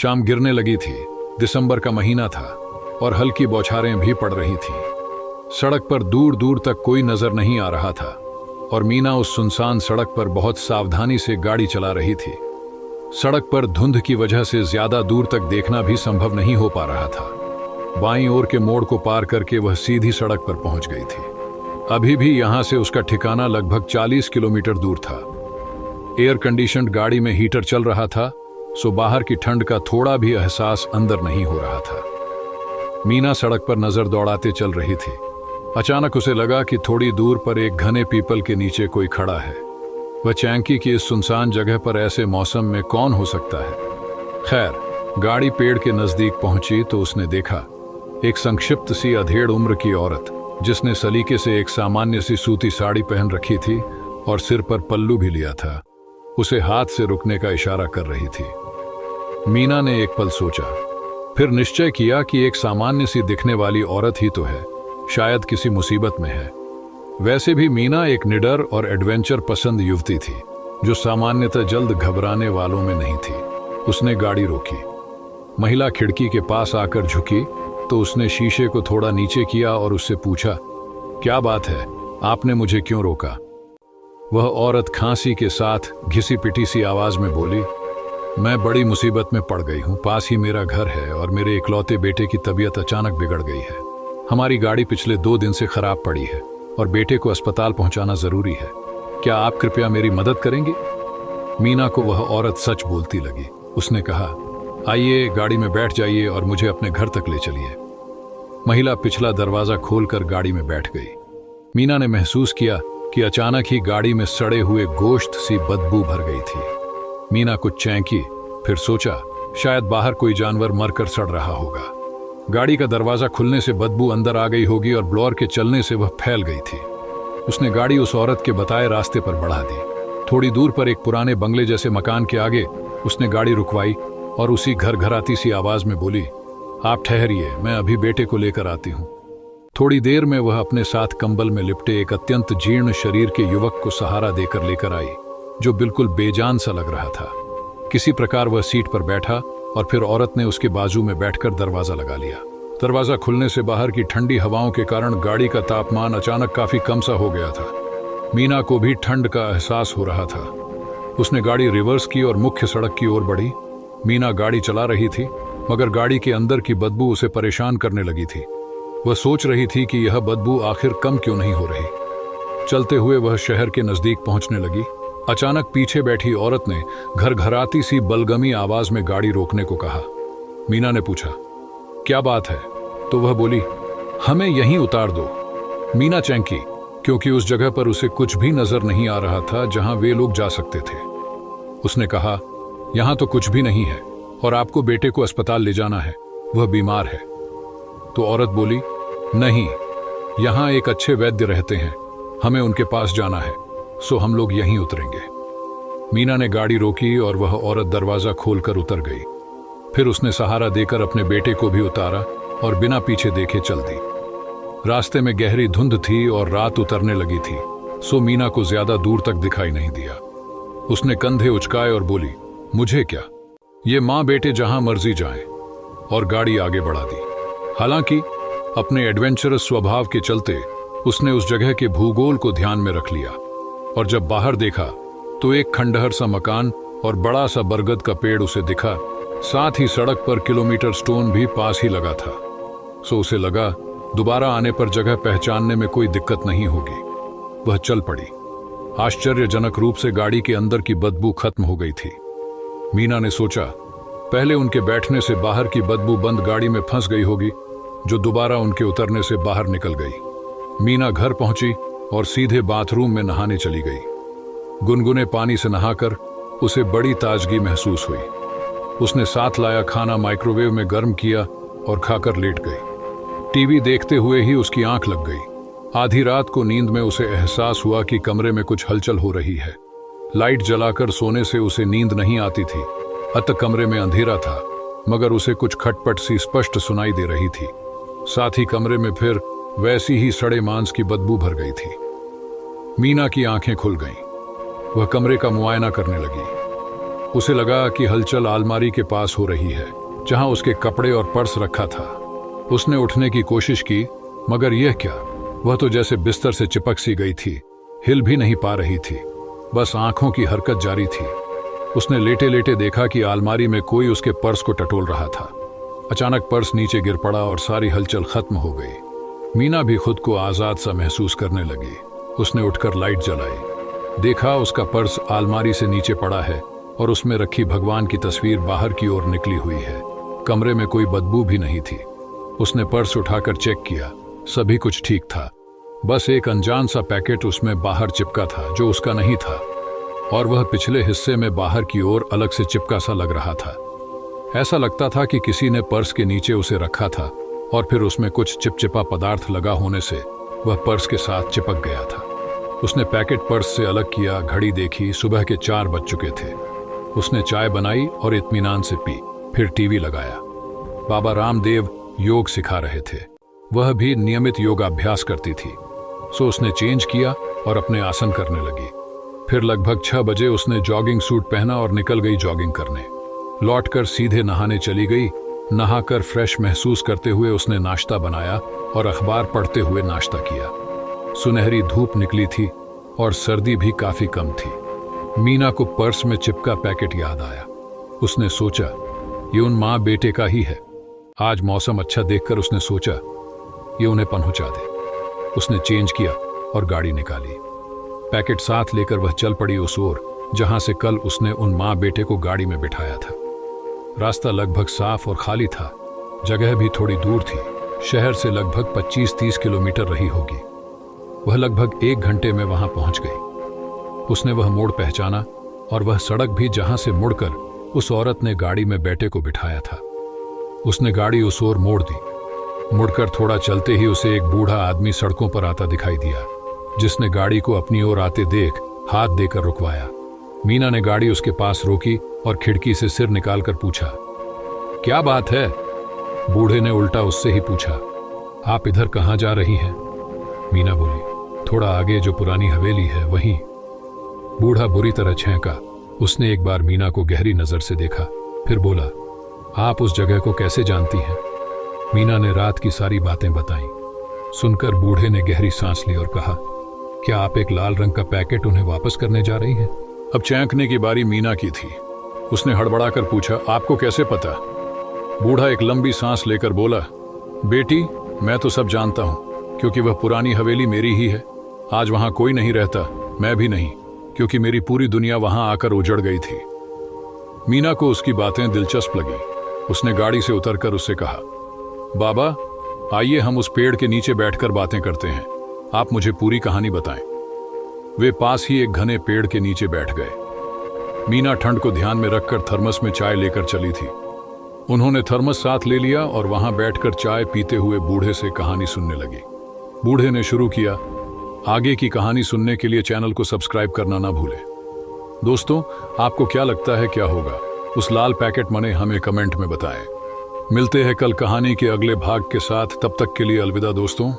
शाम गिरने लगी थी। दिसंबर का महीना था और हल्की बौछारें भी पड़ रही थीं। सड़क पर दूर दूर तक कोई नजर नहीं आ रहा था और मीना उस सुनसान सड़क पर बहुत सावधानी से गाड़ी चला रही थी। सड़क पर धुंध की वजह से ज्यादा दूर तक देखना भी संभव नहीं हो पा रहा था। बाईं ओर के मोड़ को पार करके वह सीधी सड़क पर पहुंच गई थी। अभी भी यहां से उसका ठिकाना लगभग 40 किलोमीटर दूर था। एयर कंडीशनड गाड़ी में हीटर चल रहा था, सो बाहर की ठंड का थोड़ा भी एहसास अंदर नहीं हो रहा था। मीना सड़क पर नजर दौड़ाते चल रही थी। अचानक उसे लगा कि थोड़ी दूर पर एक घने पीपल के नीचे कोई खड़ा है। वह चैंकी की इस सुनसान जगह पर ऐसे मौसम में कौन हो सकता है। खैर, गाड़ी पेड़ के नजदीक पहुंची तो उसने देखा एक संक्षिप्त सी अधेड़ उम्र की औरत, जिसने सलीके से एक सामान्य सी सूती साड़ी पहन रखी थी और सिर पर पल्लू भी लिया था, उसे हाथ से रुकने का इशारा कर रही थी। मीना ने एक पल सोचा, फिर निश्चय किया कि एक सामान्य सी दिखने वाली औरत ही तो है, शायद किसी मुसीबत में है। वैसे भी मीना एक निडर और एडवेंचर पसंद युवती थी, जो सामान्यतः जल्द घबराने वालों में नहीं थी। उसने गाड़ी रोकी। महिला खिड़की के पास आकर झुकी तो उसने शीशे को थोड़ा नीचे किया और उससे पूछा, क्या बात है, आपने मुझे क्यों रोका? वह औरत खांसी के साथ घिसी पिटी सी आवाज में बोली, मैं बड़ी मुसीबत में पड़ गई हूँ। पास ही मेरा घर है और मेरे इकलौते बेटे की तबीयत अचानक बिगड़ गई है। हमारी गाड़ी पिछले 2 दिन से खराब पड़ी है और बेटे को अस्पताल पहुंचाना जरूरी है। क्या आप कृपया मेरी मदद करेंगे? मीना को वह औरत सच बोलती लगी। उसने कहा, आइए गाड़ी में बैठ जाइए और मुझे अपने घर तक ले चलिए। महिला पिछला दरवाजा खोलकर गाड़ी में बैठ गई। मीना ने महसूस किया कि अचानक ही गाड़ी में सड़े हुए गोश्त सी बदबू भर गई थी। मीना कुछ चौंकी, फिर सोचा शायद बाहर कोई जानवर मरकर सड़ रहा होगा। गाड़ी का दरवाजा खुलने से बदबू अंदर आ गई होगी और ब्लोअर के चलने से वह फैल गई थी। उसने गाड़ी उस औरत के बताए रास्ते पर बढ़ा दी। थोड़ी दूर पर एक पुराने बंगले जैसे मकान के आगे उसने गाड़ी रुकवाई और उसी घर घराती सी आवाज में बोली, आप ठहरिए, मैं अभी बेटे को लेकर आती हूँ। थोड़ी देर में वह अपने साथ कंबल में लिपटे एक अत्यंत जीर्ण शरीर के युवक को सहारा देकर लेकर आई, जो बिल्कुल बेजान सा लग रहा था। किसी प्रकार वह सीट पर बैठा और फिर औरत ने उसके बाजू में बैठकर दरवाजा लगा लिया। दरवाजा खुलने से बाहर की ठंडी हवाओं के कारण गाड़ी का तापमान अचानक काफी कम सा हो गया था। मीना को भी ठंड का एहसास हो रहा था। उसने गाड़ी रिवर्स की और मुख्य सड़क की ओर बढ़ी। मीना गाड़ी चला रही थी, मगर गाड़ी के अंदर की बदबू उसे परेशान करने लगी थी। वह सोच रही थी कि यह बदबू आखिर कम क्यों नहीं हो रही। चलते हुए वह शहर के नजदीक पहुंचने लगी। अचानक पीछे बैठी औरत ने घरघराती सी बलगमी आवाज में गाड़ी रोकने को कहा। मीना ने पूछा, क्या बात है? तो वह बोली, हमें यहीं उतार दो। मीना चौंकी, क्योंकि उस जगह पर उसे कुछ भी नजर नहीं आ रहा था जहां वे लोग जा सकते थे। उसने कहा, यहां तो कुछ भी नहीं है और आपको बेटे को अस्पताल ले जाना है, वह बीमार है। तो औरत बोली, नहीं, यहां एक अच्छे वैद्य रहते हैं, हमें उनके पास जाना है, सो हम लोग यहीं उतरेंगे। मीना ने गाड़ी रोकी और वह औरत दरवाजा खोलकर उतर गई। फिर उसने सहारा देकर अपने बेटे को भी उतारा और बिना पीछे देखे चल दी। रास्ते में गहरी धुंध थी और रात उतरने लगी थी, सो मीना को ज्यादा दूर तक दिखाई नहीं दिया। उसने कंधे उचकाए और बोली, मुझे क्या, ये माँ बेटे जहां मर्जी जाएं, और गाड़ी आगे बढ़ा दी। हालांकि अपने एडवेंचरस स्वभाव के चलते उसने उस जगह के भूगोल को ध्यान में रख लिया और जब बाहर देखा तो एक खंडहर सा मकान और बड़ा सा बरगद का पेड़ उसे दिखा। साथ ही सड़क पर किलोमीटर स्टोन भी पास ही लगा था। सो उसे लगा दोबारा आने पर जगह पहचानने में कोई दिक्कत नहीं होगी। वह चल पड़ी। आश्चर्यजनक रूप से गाड़ी के अंदर की बदबू खत्म हो गई थी। मीना ने सोचा, पहले उनके बैठने से बाहर की बदबू बंद गाड़ी में फंस गई होगी, जो दोबारा उनके उतरने से बाहर निकल गई। मीना घर पहुंची और सीधे बाथरूम में नहाने चली गई। गुनगुने पानी से नहाकर उसे बड़ी ताजगी महसूस हुई। उसने साथ लाया खाना माइक्रोवेव में गर्म किया और खाकर लेट गई। टीवी देखते हुए ही उसकी आंख लग गई। आधी रात को नींद में उसे एहसास हुआ कि कमरे में कुछ हलचल हो रही है। लाइट जलाकर सोने से उसे नींद नहीं आती थी, अतः कमरे में अंधेरा था, मगर उसे कुछ खटपट सी स्पष्ट सुनाई दे रही थी। साथ ही कमरे में फिर वैसी ही सड़े मांस की बदबू भर गई थी। मीना की आंखें खुल गईं। वह कमरे का मुआयना करने लगी। उसे लगा कि हलचल अलमारी के पास हो रही है जहां उसके कपड़े और पर्स रखा था। उसने उठने की कोशिश की, मगर यह क्या, वह तो जैसे बिस्तर से चिपक सी गई थी, हिल भी नहीं पा रही थी, बस आंखों की हरकत जारी थी। उसने लेटे लेटे देखा कि अलमारी में कोई उसके पर्स को टटोल रहा था। अचानक पर्स नीचे गिर पड़ा और सारी हलचल खत्म हो गई। मीना भी खुद को आजाद सा महसूस करने लगी। उसने उठकर लाइट जलाई। देखा उसका पर्स अलमारी से नीचे पड़ा है और उसमें रखी भगवान की तस्वीर बाहर की ओर निकली हुई है। कमरे में कोई बदबू भी नहीं थी। उसने पर्स उठाकर चेक किया, सभी कुछ ठीक था। बस एक अनजान सा पैकेट उसमें बाहर चिपका था जो उसका नहीं था, और वह पिछले हिस्से में बाहर की ओर अलग से चिपका सा लग रहा था। ऐसा लगता था कि किसी ने पर्स के नीचे उसे रखा था और फिर उसमें कुछ चिपचिपा पदार्थ लगा होने से वह पर्स के साथ चिपक गया था। उसने पैकेट पर्स से अलग किया, घड़ी देखी, सुबह के 4 बज चुके थे। उसने चाय बनाई और इत्मीनान से पी, फिर टीवी लगाया। बाबा रामदेव योग सिखा रहे थे। वह भी नियमित योगाभ्यास करती थी, सो उसने चेंज किया और अपने आसन करने लगी। फिर लगभग 6 बजे उसने जॉगिंग सूट पहना और निकल गई जॉगिंग करने। लौटकर सीधे नहाने चली गई। नहाकर फ्रेश महसूस करते हुए उसने नाश्ता बनाया और अखबार पढ़ते हुए नाश्ता किया। सुनहरी धूप निकली थी और सर्दी भी काफी कम थी। मीना को पर्स में चिपका पैकेट याद आया। उसने सोचा, ये उन माँ बेटे का ही है। आज मौसम अच्छा देखकर उसने सोचा, ये उन्हें पहुंचा दे। उसने चेंज किया और गाड़ी निकाली। पैकेट साथ लेकर वह चल पड़ी उस ओर जहां से कल उसने उन माँ बेटे को गाड़ी में बिठाया था। रास्ता लगभग साफ और खाली था। जगह भी थोड़ी दूर थी। शहर से लगभग 25-30 किलोमीटर रही होगी। वह लगभग 1 घंटे में वहां पहुंच गई। उसने वह मोड़ पहचाना और वह सड़क भी जहां से मुड़कर उस औरत ने गाड़ी में बेटे को बिठाया था। उसने गाड़ी उस ओर मोड़ दी। मुड़कर थोड़ा चलते ही उसे एक बूढ़ा आदमी सड़कों पर आता दिखाई दिया, जिसने गाड़ी को अपनी ओर आते देख हाथ देकर रुकवाया। मीना ने गाड़ी उसके पास रोकी और खिड़की से सिर निकालकर पूछा, क्या बात है? बूढ़े ने उल्टा उससे ही पूछा, आप इधर कहाँ जा रही हैं? मीना बोली, थोड़ा आगे जो पुरानी हवेली है वहीं। बूढ़ा बुरी तरह छेंका। उसने एक बार मीना को गहरी नजर से देखा, फिर बोला, आप उस जगह को कैसे जानती हैं? मीना ने रात की सारी बातें बताईं। सुनकर बूढ़े ने गहरी सांस ली और कहा, क्या आप एक लाल रंग का पैकेट उन्हें वापस करने जा रही हैं? अब चौंकने की बारी मीना की थी। उसने हड़बड़ाकर पूछा, आपको कैसे पता? बूढ़ा एक लंबी सांस लेकर बोला, बेटी, मैं तो सब जानता हूं, क्योंकि वह पुरानी हवेली मेरी ही है। आज वहां कोई नहीं रहता, मैं भी नहीं, क्योंकि मेरी पूरी दुनिया वहां आकर उजड़ गई थी। मीना को उसकी बातें दिलचस्प लगी। उसने गाड़ी से उतरकर उससे कहा, बाबा, आइए हम उस पेड़ के नीचे बैठकर बातें करते हैं। आप मुझे पूरी कहानी बताएं। वे पास ही एक घने पेड़ के नीचे बैठ गए। मीना ठंड को ध्यान में रखकर थर्मस में चाय लेकर चली थी। उन्होंने थर्मस साथ ले लिया और वहां बैठकर चाय पीते हुए बूढ़े से कहानी सुनने लगी। बूढ़े ने शुरू किया, आगे की कहानी सुनने के लिए चैनल को सब्सक्राइब करना ना भूलें। दोस्तों, आपको क्या लगता है क्या होगा उस लाल पैकेट मने? हमें कमेंट में बताएं। मिलते हैं कल कहानी के अगले भाग के साथ। तब तक के लिए अलविदा दोस्तों।